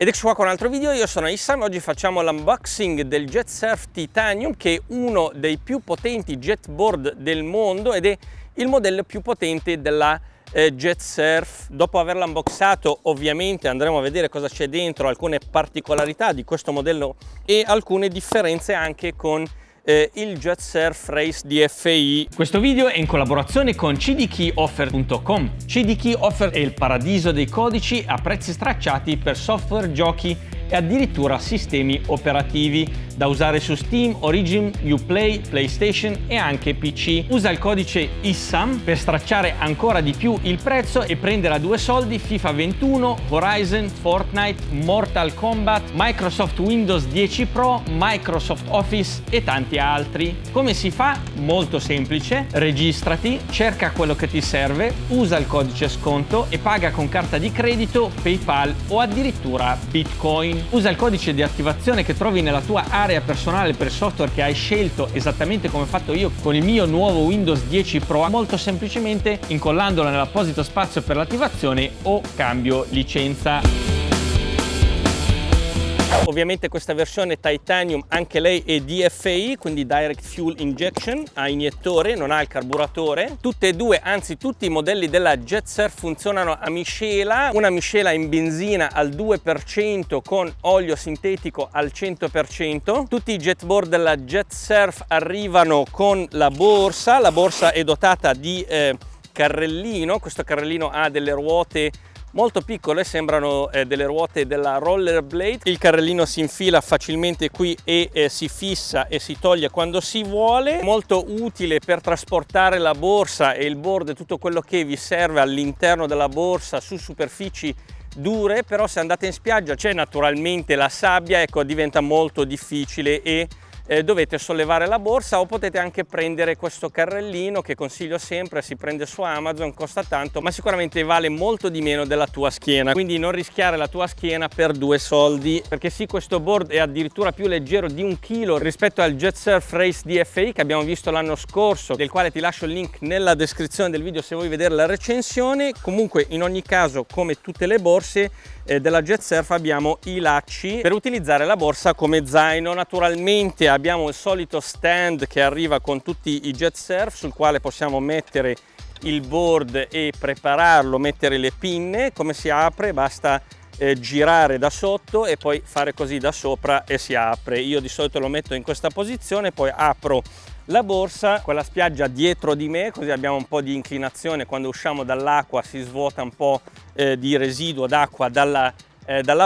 Ed ecco qua con un altro video, io sono Issam, oggi facciamo l'unboxing del Jetsurf Titanium, che è uno dei più potenti jetboard del mondo ed è il modello più potente della Jetsurf. Dopo averlo unboxato ovviamente andremo a vedere cosa c'è dentro, alcune particolarità di questo modello e alcune differenze anche con il Jetsurf Race DFI. Questo video è in collaborazione con cdkeyoffer.com. CDKeyoffer è il paradiso dei codici a prezzi stracciati per software, giochi e addirittura sistemi operativi da usare su Steam, Origin, Uplay, PlayStation e anche PC. Usa il codice ISSAM per stracciare ancora di più il prezzo e prendere a due soldi FIFA 21, Horizon, Fortnite, Mortal Kombat, Microsoft Windows 10 Pro, Microsoft Office e tanti altri. Come si fa? Molto semplice: registrati, cerca quello che ti serve, usa il codice sconto e paga con carta di credito, PayPal o addirittura Bitcoin. Usa il codice di attivazione che trovi nella tua area personale per il software che hai scelto, esattamente come ho fatto io con il mio nuovo Windows 10 Pro, molto semplicemente incollandolo nell'apposito spazio per l'attivazione o cambio licenza. Ovviamente questa versione Titanium anche lei è DFI, quindi Direct Fuel Injection, ha iniettore, non ha il carburatore. Tutte e due, anzi tutti i modelli della Jetsurf funzionano a miscela, una miscela in benzina al 2% con olio sintetico al 100%. Tutti i jetboard della Jetsurf arrivano con la borsa è dotata di carrellino. Questo carrellino ha delle ruote molto piccole, sembrano delle ruote della rollerblade. Il carrellino si infila facilmente qui e si fissa e si toglie quando si vuole. Molto utile per trasportare la borsa e il board e tutto quello che vi serve all'interno della borsa su superfici dure, però se andate in spiaggia c'è naturalmente la sabbia, ecco, diventa molto difficile e dovete sollevare la borsa, o potete anche prendere questo carrellino che consiglio sempre, si prende su Amazon, costa tanto ma sicuramente vale molto di meno della tua schiena, quindi non rischiare la tua schiena per due soldi, perché sì, questo board è addirittura più leggero di 1 chilo rispetto al Jetsurf Race DFI che abbiamo visto l'anno scorso, del quale ti lascio il link nella descrizione del video se vuoi vedere la recensione. Comunque in ogni caso, come tutte le borse della Jetsurf, abbiamo i lacci per utilizzare la borsa come zaino. Naturalmente abbiamo il solito stand che arriva con tutti i Jetsurf, sul quale possiamo mettere il board e prepararlo, mettere le pinne. Come si apre? Basta girare da sotto e poi fare così da sopra e si apre. Io di solito lo metto in questa posizione, poi apro la borsa con la spiaggia dietro di me, così abbiamo un po' di inclinazione, quando usciamo dall'acqua si svuota un po' di residuo d'acqua dalla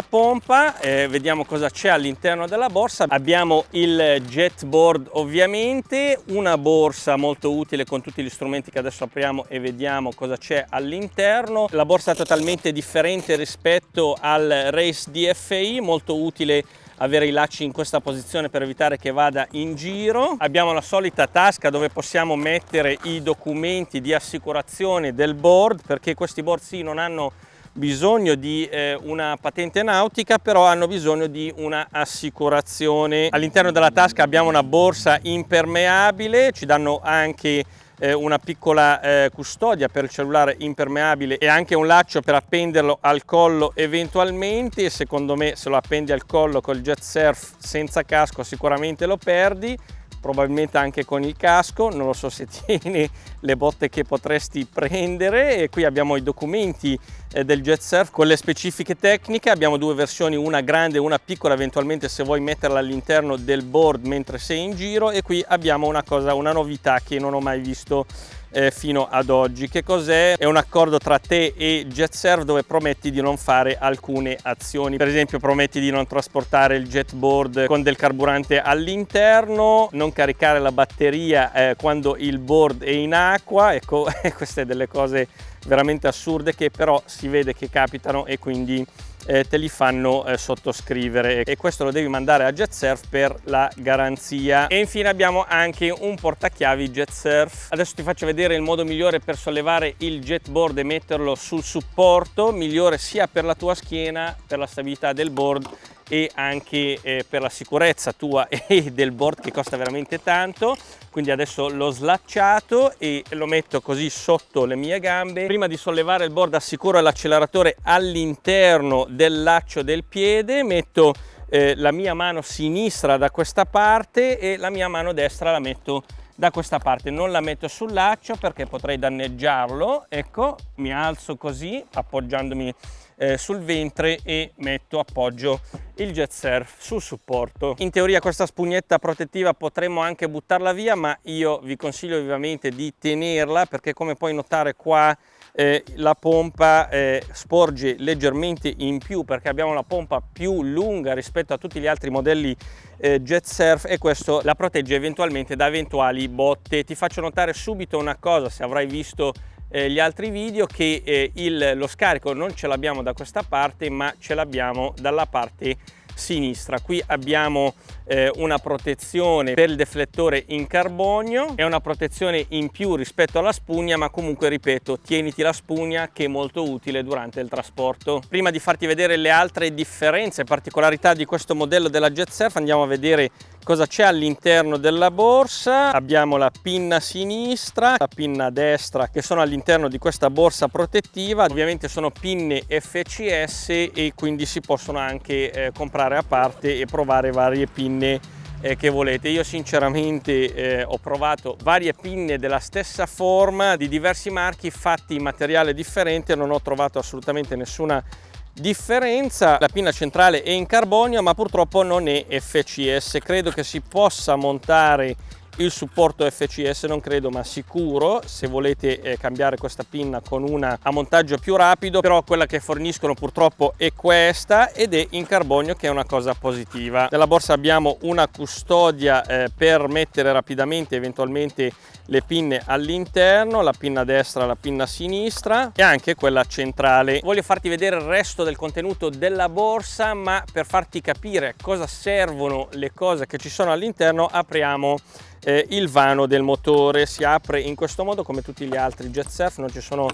pompa. Vediamo cosa c'è all'interno della borsa. Abbiamo il jetboard, ovviamente, una borsa molto utile con tutti gli strumenti che adesso apriamo e vediamo cosa c'è all'interno. La borsa è totalmente differente rispetto al Race DFI, molto utile avere i lacci in questa posizione per evitare che vada in giro. Abbiamo la solita tasca dove possiamo mettere i documenti di assicurazione del board, perché questi board sì, non hanno bisogno di una patente nautica, però hanno bisogno di una assicurazione. All'interno della tasca abbiamo una borsa impermeabile, ci danno anche una piccola custodia per il cellulare impermeabile e anche un laccio per appenderlo al collo eventualmente. Secondo me se lo appendi al collo col Jetsurf senza casco sicuramente lo perdi, probabilmente anche con il casco, non lo so se tiene le botte che potresti prendere. E qui abbiamo i documenti del Jetsurf con le specifiche tecniche. Abbiamo due versioni, una grande e una piccola, eventualmente se vuoi metterla all'interno del board mentre sei in giro. E qui abbiamo una novità che non ho mai visto fino ad oggi. Che cos'è? È un accordo tra te e Jetsurf dove prometti di non fare alcune azioni. Per esempio prometti di non trasportare il jetboard con del carburante all'interno, non caricare la batteria quando il board è in acqua. Ecco, queste delle cose veramente assurde che però si vede che capitano e quindi te li fanno sottoscrivere, e questo lo devi mandare a Jetsurf per la garanzia. E infine abbiamo anche un portachiavi Jetsurf. Adesso ti faccio vedere il modo migliore per sollevare il jetboard e metterlo sul supporto, migliore sia per la tua schiena, per la stabilità del board e anche per la sicurezza tua e del board, che costa veramente tanto. Quindi adesso l'ho slacciato e lo metto così sotto le mie gambe. Prima di sollevare il board assicuro l'acceleratore all'interno del laccio del piede, metto la mia mano sinistra da questa parte e la mia mano destra la metto da questa parte. Non la metto sul laccio perché potrei danneggiarlo. Ecco, mi alzo così appoggiandomi sul ventre e appoggio il jet surf sul supporto. In teoria questa spugnetta protettiva potremmo anche buttarla via, ma io vi consiglio vivamente di tenerla, perché come puoi notare qua la pompa sporge leggermente in più, perché abbiamo la pompa più lunga rispetto a tutti gli altri modelli jet surf, e questo la protegge eventualmente da eventuali botte. Ti faccio notare subito una cosa, se avrai visto gli altri video, che lo scarico non ce l'abbiamo da questa parte, ma ce l'abbiamo dalla parte sinistra. Qui abbiamo una protezione per il deflettore in carbonio, è una protezione in più rispetto alla spugna, ma comunque ripeto, tieniti la spugna, che è molto utile durante il trasporto. Prima di farti vedere le altre differenze e particolarità di questo modello della jet surf, andiamo a vedere cosa c'è all'interno della borsa. Abbiamo la pinna sinistra, la pinna destra, che sono all'interno di questa borsa protettiva. Ovviamente sono pinne FCS e quindi si possono anche comprare a parte e provare varie pinne che volete. Io sinceramente ho provato varie pinne della stessa forma di diversi marchi fatti in materiale differente, non ho trovato assolutamente nessuna differenza. La pinna centrale è in carbonio, ma purtroppo non è FCS. Credo che si possa montare il supporto FCS, non credo ma sicuro, se volete cambiare questa pinna con una a montaggio più rapido, però quella che forniscono purtroppo è questa, ed è in carbonio, che è una cosa positiva. Nella borsa abbiamo una custodia per mettere rapidamente eventualmente le pinne all'interno, la pinna destra, la pinna sinistra e anche quella centrale. Voglio farti vedere il resto del contenuto della borsa, ma per farti capire cosa servono le cose che ci sono all'interno apriamo il vano del motore. Si apre in questo modo come tutti gli altri jet surf, non ci sono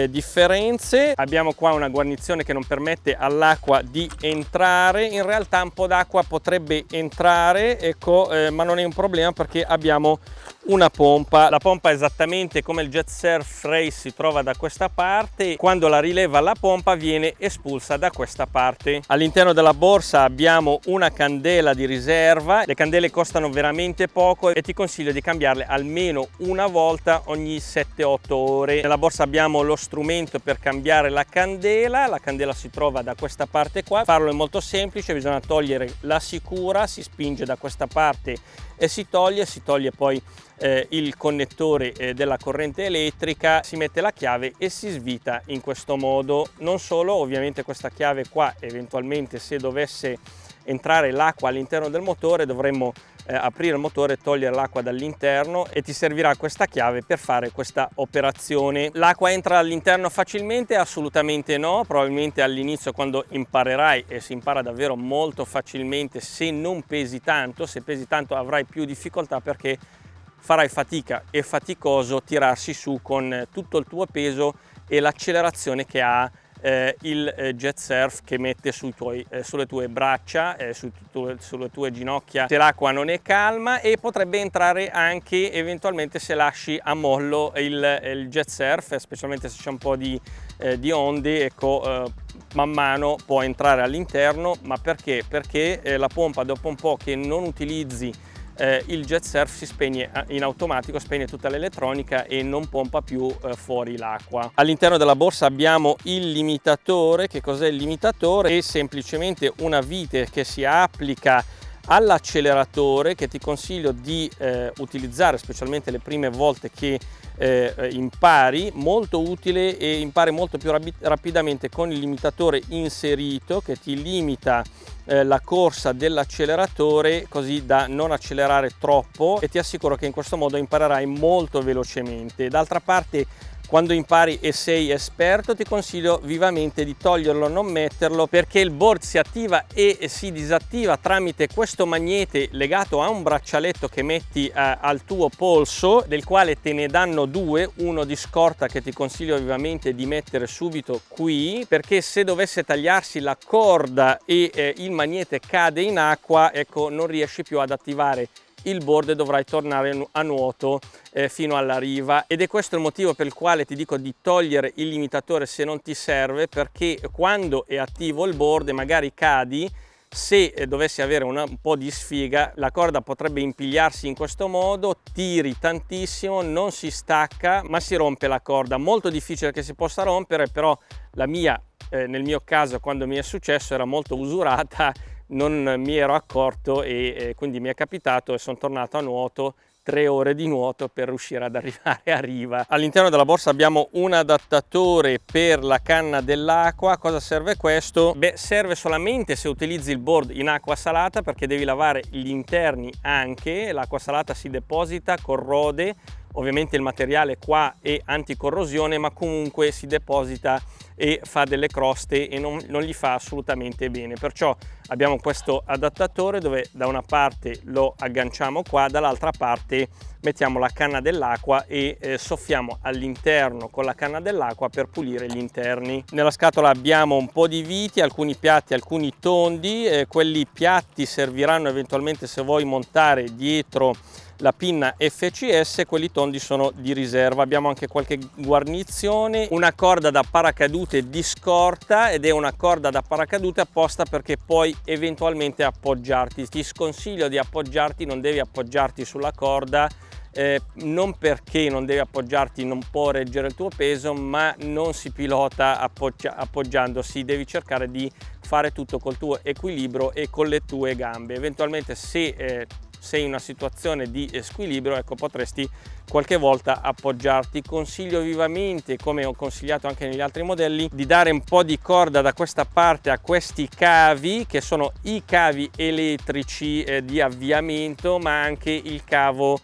differenze. Abbiamo qua una guarnizione che non permette all'acqua di entrare. In realtà un po' d'acqua potrebbe entrare, ecco, ma non è un problema perché abbiamo una pompa. La pompa, esattamente come il jet surf race, si trova da questa parte. Quando la rileva la pompa viene espulsa da questa parte. All'interno della borsa abbiamo una candela di riserva. Le candele costano veramente poco e ti consiglio di cambiarle almeno una volta ogni 7-8 ore. Nella borsa abbiamo lo strumento per cambiare la candela si trova da questa parte qua. Farlo è molto semplice, bisogna togliere la sicura, si spinge da questa parte e si toglie poi il connettore della corrente elettrica, si mette la chiave e si svita in questo modo. Non solo, ovviamente questa chiave qua, eventualmente se dovesse entrare l'acqua all'interno del motore, dovremmo aprire il motore e togliere l'acqua dall'interno, e ti servirà questa chiave per fare questa operazione. L'acqua entra all'interno facilmente? Assolutamente no. Probabilmente all'inizio, quando imparerai, e si impara davvero molto facilmente se non pesi tanto. Se pesi tanto avrai più difficoltà, perché farai fatica, è faticoso tirarsi su con tutto il tuo peso e l'accelerazione che ha il jet surf, che mette sulle tue braccia, sulle tue ginocchia se l'acqua non è calma, e potrebbe entrare anche eventualmente se lasci a mollo il jet surf, specialmente se c'è un po' di onde, ecco, man mano può entrare all'interno. Ma perché? Perché la pompa, dopo un po' che non utilizzi il jet surf, si spegne in automatico, spegne tutta l'elettronica e non pompa più fuori l'acqua. All'interno della borsa abbiamo il limitatore. Che cos'è il limitatore? È semplicemente una vite che si applica all'acceleratore, che ti consiglio di utilizzare specialmente le prime volte che impari. Molto utile, e impari molto più rapidamente con il limitatore inserito, che ti limita la corsa dell'acceleratore, così da non accelerare troppo, e ti assicuro che in questo modo imparerai molto velocemente. D'altra parte, quando impari e sei esperto, ti consiglio vivamente di toglierlo, non metterlo, perché il board si attiva e si disattiva tramite questo magnete legato a un braccialetto che metti al tuo polso, del quale te ne danno due, uno di scorta che ti consiglio vivamente di mettere subito qui, perché se dovesse tagliarsi la corda e il magnete cade in acqua, ecco, non riesci più ad attivare il board e dovrai tornare a nuoto fino alla riva, ed è questo il motivo per il quale ti dico di togliere il limitatore se non ti serve, perché quando è attivo il board e magari cadi, se dovessi avere un po' di sfiga, la corda potrebbe impigliarsi in questo modo, tiri tantissimo, non si stacca ma si rompe la corda. Molto difficile che si possa rompere, però la mia nel mio caso, quando mi è successo, era molto usurata, non mi ero accorto e quindi mi è capitato e sono tornato a nuoto. 3 ore di nuoto per riuscire ad arrivare a riva. All'interno della borsa abbiamo un adattatore per la canna dell'acqua. Cosa serve questo? Beh, serve solamente se utilizzi il board in acqua salata, perché devi lavare gli interni anche. L'acqua salata si deposita, corrode, ovviamente il materiale qua è anticorrosione, ma comunque si deposita e fa delle croste e non gli fa assolutamente bene. Perciò abbiamo questo adattatore dove da una parte lo agganciamo qua, dall'altra parte mettiamo la canna dell'acqua e soffiamo all'interno con la canna dell'acqua per pulire gli interni. Nella scatola abbiamo un po' di viti, alcuni piatti, alcuni tondi. Quelli piatti serviranno eventualmente se vuoi montare dietro la pinna FCS, quelli tondi sono di riserva. Abbiamo anche qualche guarnizione, una corda da paracadute di scorta, ed è una corda da paracadute apposta perché puoi eventualmente appoggiarti. Ti sconsiglio di appoggiarti, non devi appoggiarti sulla corda, non perché non devi appoggiarti, non può reggere il tuo peso, ma non si pilota appoggiandosi. Devi cercare di fare tutto col tuo equilibrio e con le tue gambe. Eventualmente se sei in una situazione di squilibrio, ecco, potresti qualche volta appoggiarti. Consiglio vivamente, come ho consigliato anche negli altri modelli, di dare un po' di corda da questa parte a questi cavi, che sono i cavi elettrici di avviamento, ma anche il cavo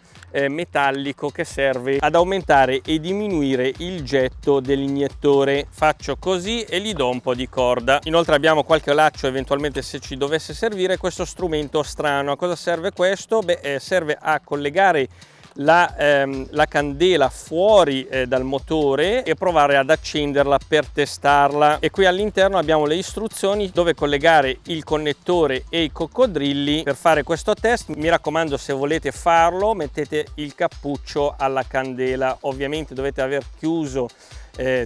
metallico che serve ad aumentare e diminuire il getto dell'iniettore. Faccio così e gli do un po' di corda. Inoltre abbiamo qualche laccio eventualmente se ci dovesse servire. Questo strumento strano, a cosa serve questo? Beh, serve a collegare la candela fuori dal motore e provare ad accenderla per testarla. E qui all'interno abbiamo le istruzioni dove collegare il connettore e i coccodrilli per fare questo test. Mi raccomando, se volete farlo mettete il cappuccio alla candela. Ovviamente dovete aver chiuso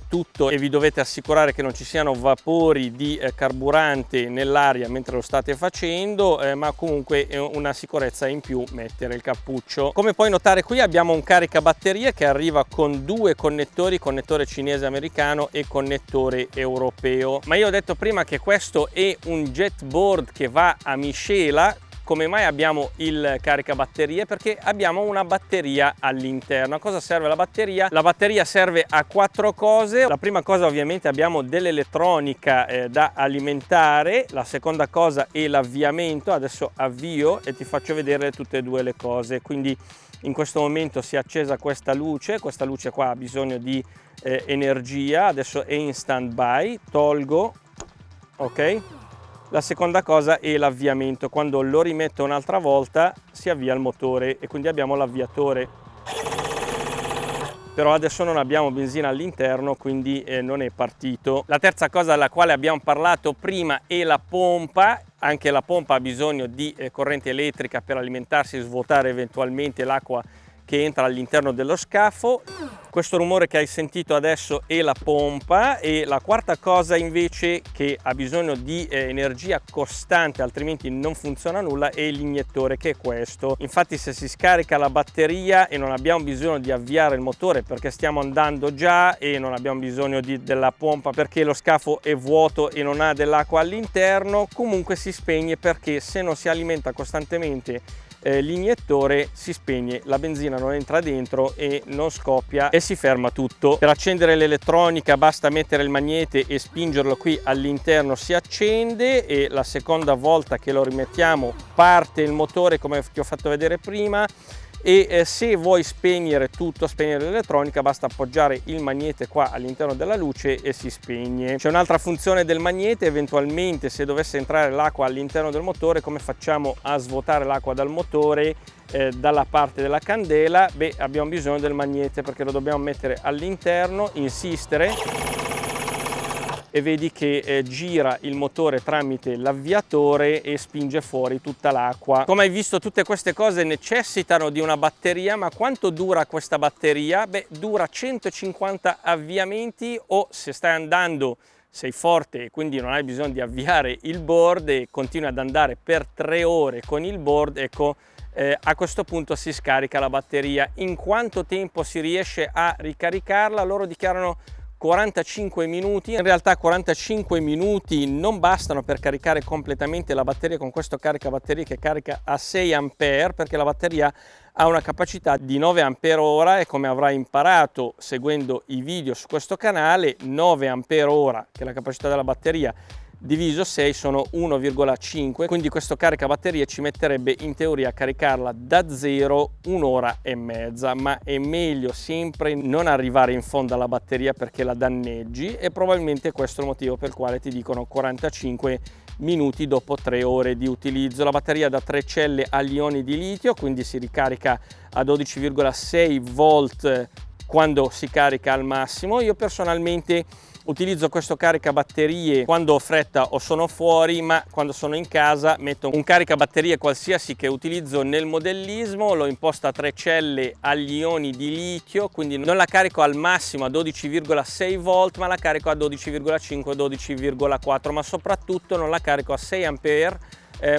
tutto e vi dovete assicurare che non ci siano vapori di carburante nell'aria mentre lo state facendo, ma comunque è una sicurezza in più mettere il cappuccio. Come puoi notare, qui abbiamo un caricabatterie che arriva con 2 connettori, connettore cinese americano e connettore europeo. Ma io ho detto prima che questo è un jetboard che va a miscela. Come mai abbiamo il caricabatterie? Perché abbiamo una batteria all'interno. A cosa serve la batteria? La batteria serve a 4 cose. La prima cosa, ovviamente, abbiamo dell'elettronica da alimentare. La seconda cosa è l'avviamento. Adesso avvio e ti faccio vedere tutte e 2 le cose. Quindi in questo momento si è accesa questa luce qua ha bisogno di energia, adesso è in stand by, tolgo, ok? La seconda cosa è l'avviamento. Quando lo rimetto un'altra volta si avvia il motore e quindi abbiamo l'avviatore. Però adesso non abbiamo benzina all'interno, quindi non è partito. La terza cosa della quale abbiamo parlato prima è la pompa. Anche la pompa ha bisogno di corrente elettrica per alimentarsi e svuotare eventualmente l'acqua che entra all'interno dello scafo. Questo rumore che hai sentito adesso è la pompa. E la quarta cosa invece che ha bisogno di energia costante, altrimenti non funziona nulla, è l'iniettore, che è questo. Infatti se si scarica la batteria e non abbiamo bisogno di avviare il motore perché stiamo andando già e non abbiamo bisogno della pompa perché lo scafo è vuoto e non ha dell'acqua all'interno, comunque si spegne, perché se non si alimenta costantemente l'iniettore si spegne, la benzina non entra dentro e non scoppia e si ferma tutto. Per accendere l'elettronica basta mettere il magnete e spingerlo qui all'interno, si accende, e la seconda volta che lo rimettiamo parte il motore come ti ho fatto vedere prima. E se vuoi spegnere tutto, spegnere l'elettronica, basta appoggiare il magnete qua all'interno della luce e si spegne. C'è un'altra funzione del magnete: eventualmente se dovesse entrare l'acqua all'interno del motore, come facciamo a svuotare l'acqua dal motore dalla parte della candela? Beh, abbiamo bisogno del magnete perché lo dobbiamo mettere all'interno, insistere e vedi che gira il motore tramite l'avviatore e spinge fuori tutta l'acqua. Come hai visto, tutte queste cose necessitano di una batteria, ma quanto dura questa batteria? Beh, dura 150 avviamenti, o se stai andando, sei forte e quindi non hai bisogno di avviare il board e continui ad andare per 3 ore con il board, ecco, a questo punto si scarica la batteria. In quanto tempo si riesce a ricaricarla? Loro dichiarano 45 minuti. In realtà 45 minuti non bastano per caricare completamente la batteria con questo caricabatterie che carica a 6 ampere, perché la batteria ha una capacità di 9 ampere ora e, come avrai imparato seguendo i video su questo canale, 9 ampere ora, che è la capacità della batteria, diviso 6 sono 1,5, quindi questo caricabatterie ci metterebbe in teoria a caricarla da zero 1 ora e mezza, ma è meglio sempre non arrivare in fondo alla batteria perché la danneggi, e probabilmente questo è il motivo per il quale ti dicono 45 minuti dopo 3 ore di utilizzo. La batteria da 3 celle agli ioni di litio, quindi si ricarica a 12,6 volt quando si carica al massimo. Io personalmente utilizzo questo caricabatterie quando ho fretta o sono fuori, ma quando sono in casa metto un caricabatterie qualsiasi che utilizzo nel modellismo, l'ho imposta a 3 celle agli ioni di litio, quindi non la carico al massimo a 12,6 volt, ma la carico a 12,5, 12,4, ma soprattutto non la carico a 6 ampere,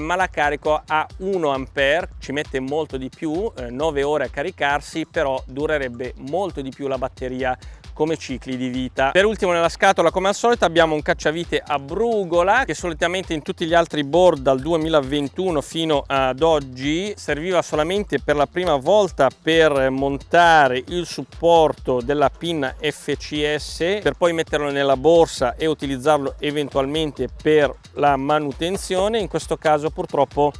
ma la carico a 1 ampere, ci mette molto di più, 9 ore a caricarsi, però durerebbe molto di più la batteria come cicli di vita. Per ultimo nella scatola, come al solito, abbiamo un cacciavite a brugola che solitamente in tutti gli altri board dal 2021 fino ad oggi serviva solamente per la prima volta per montare il supporto della pinna FCS, per poi metterlo nella borsa e utilizzarlo eventualmente per la manutenzione. In questo caso purtroppo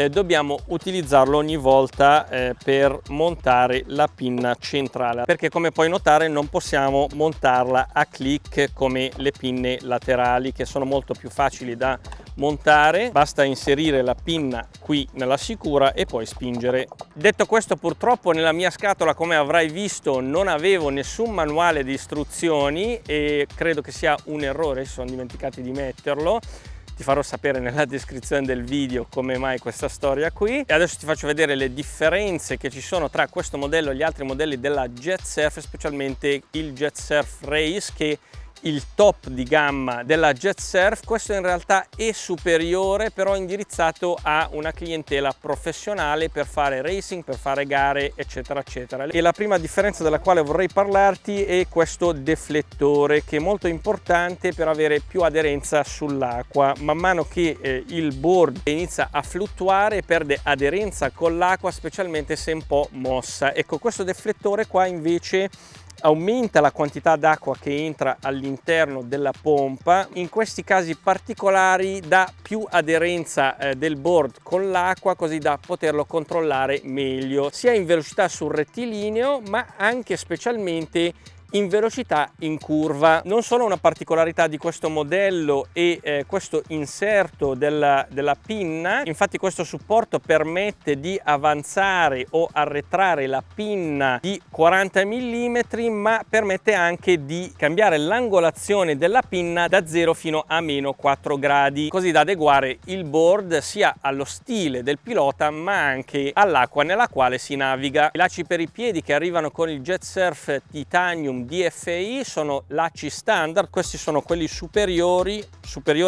dobbiamo utilizzarlo ogni volta per montare la pinna centrale, perché come puoi notare non possiamo montarla a click come le pinne laterali, che sono molto più facili da montare. Basta inserire la pinna qui nella sicura e poi spingere. Detto questo, purtroppo nella mia scatola, come avrai visto, non avevo nessun manuale di istruzioni e credo che sia un errore, si sono dimenticati di metterlo. Ti farò sapere nella descrizione del video come mai questa storia qui. E adesso ti faccio vedere le differenze che ci sono tra questo modello e gli altri modelli della Jet Surf, specialmente il Jet Surf Race, che il top di gamma della Jet Surf. Questo in realtà è superiore, però indirizzato a una clientela professionale per fare racing, per fare gare, eccetera eccetera. E la prima differenza della quale vorrei parlarti è questo deflettore, che è molto importante per avere più aderenza sull'acqua. Man mano che il board inizia a fluttuare perde aderenza con l'acqua, specialmente se è un po' mossa. Ecco, questo deflettore qua invece aumenta la quantità d'acqua che entra all'interno della pompa. In questi casi particolari dà più aderenza del board con l'acqua, così da poterlo controllare meglio sia in velocità sul rettilineo, ma anche specialmente in velocità in curva. Non solo una particolarità di questo modello è questo inserto della pinna, infatti questo supporto permette di avanzare o arretrare la pinna di 40 mm, ma permette anche di cambiare l'angolazione della pinna da 0 fino a meno 4 gradi, così da adeguare il board sia allo stile del pilota ma anche all'acqua nella quale si naviga. I lacci per i piedi che arrivano con il Jet Surf Titanium DFI sono lacci standard. Questi sono quelli superiori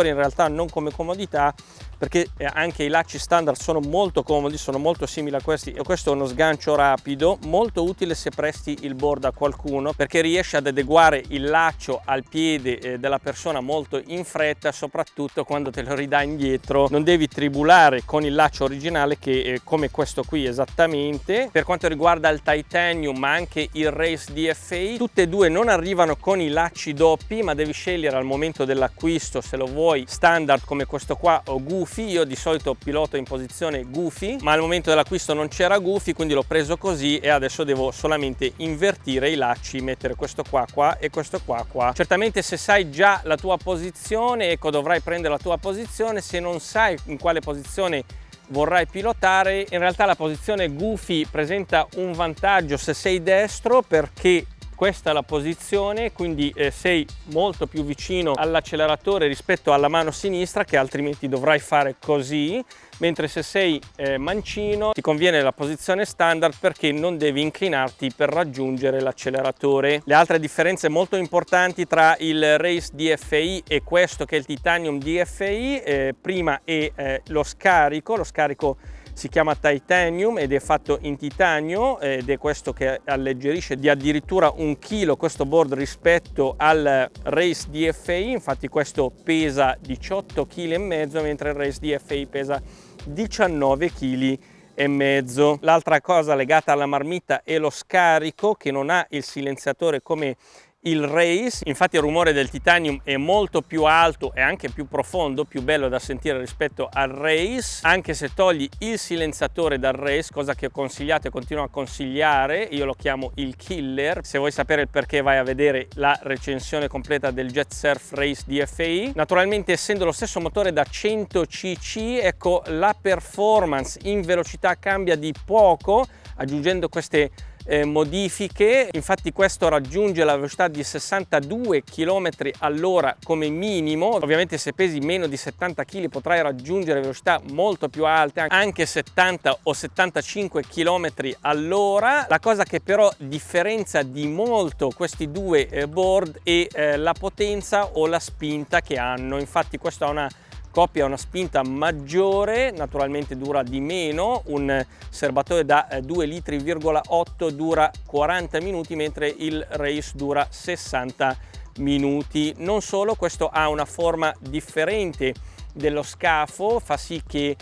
in realtà non come comodità, perché anche i lacci standard sono molto comodi, sono molto simili a questi, e questo è uno sgancio rapido molto utile se presti il board a qualcuno, perché riesce ad adeguare il laccio al piede della persona molto in fretta, soprattutto quando te lo ridà indietro non devi tribulare con il laccio originale, che è come questo qui esattamente. Per quanto riguarda il Titanium ma anche il Race DFI, tutte e due non arrivano con i lacci doppi, ma devi scegliere al momento dell'acquisto se lo vuoi standard come questo qua o goofy. Io di solito piloto in posizione goofy, ma al momento dell'acquisto non c'era goofy, quindi l'ho preso così e adesso devo solamente invertire i lacci, mettere questo qua e questo qua. Certamente se sai già la tua posizione, ecco, dovrai prendere la tua posizione. Se non sai in quale posizione vorrai pilotare, in realtà la posizione goofy presenta un vantaggio se sei destro, perché questa è la posizione, quindi sei molto più vicino all'acceleratore rispetto alla mano sinistra, che altrimenti dovrai fare così, mentre se sei mancino ti conviene la posizione standard perché non devi inclinarti per raggiungere l'acceleratore. Le altre differenze molto importanti tra il Race DFI e questo che è il Titanium DFI, prima è lo scarico si chiama Titanium ed è fatto in titanio, ed è questo che alleggerisce di addirittura 1 chilo questo board rispetto al Race DFI. Infatti questo pesa 18,5 kg mentre il Race DFI pesa 19,5 kg. L'altra cosa legata alla marmitta è lo scarico, che non ha il silenziatore come il Race. Infatti il rumore del Titanium è molto più alto e anche più profondo, più bello da sentire rispetto al Race, anche se togli il silenziatore dal Race, cosa che ho consigliato e continuo a consigliare. Io lo chiamo il killer. Se vuoi sapere il perché vai a vedere la recensione completa del Jet Surf Race DFI. Naturalmente, essendo lo stesso motore da 100 cc, ecco, la performance in velocità cambia di poco aggiungendo queste modifiche. Infatti questo raggiunge la velocità di 62 km all'ora come minimo. Ovviamente se pesi meno di 70 kg potrai raggiungere velocità molto più alte, anche 70 o 75 km all'ora. La cosa che però differenzia di molto questi due board è la potenza o la spinta che hanno. Infatti questo ha una coppia, una spinta maggiore, naturalmente dura di meno. Un serbatoio da 2,8 litri dura 40 minuti mentre il Race dura 60 minuti. Non solo, questo ha una forma differente dello scafo, fa sì che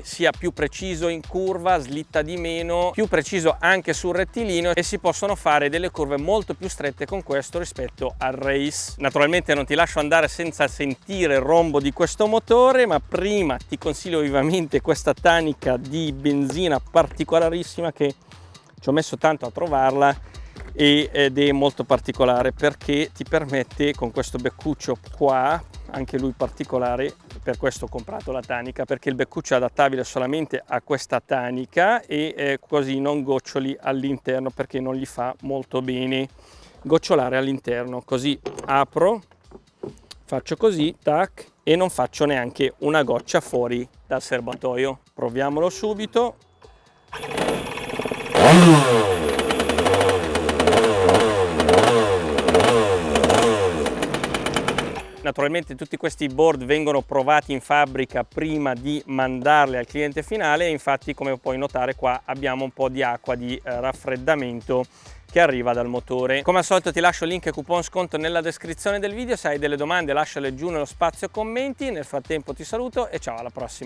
sia più preciso in curva, slitta di meno, più preciso anche sul rettilineo, e si possono fare delle curve molto più strette con questo rispetto al Race. Naturalmente non ti lascio andare senza sentire il rombo di questo motore, ma prima ti consiglio vivamente questa tanica di benzina particolarissima che ci ho messo tanto a trovarla ed è molto particolare perché ti permette, con questo beccuccio qua, anche lui particolare, per questo ho comprato la tanica, perché il beccuccio è adattabile solamente a questa tanica e così non goccioli all'interno, perché non gli fa molto bene gocciolare all'interno. Così apro, faccio così, tac, e non faccio neanche una goccia fuori dal serbatoio. Proviamolo subito. Naturalmente tutti questi board vengono provati in fabbrica prima di mandarli al cliente finale, e infatti, come puoi notare, qua abbiamo un po' di acqua di raffreddamento che arriva dal motore. Come al solito ti lascio link e coupon sconto nella descrizione del video. Se hai delle domande lasciale giù nello spazio commenti. Nel frattempo ti saluto e ciao, alla prossima.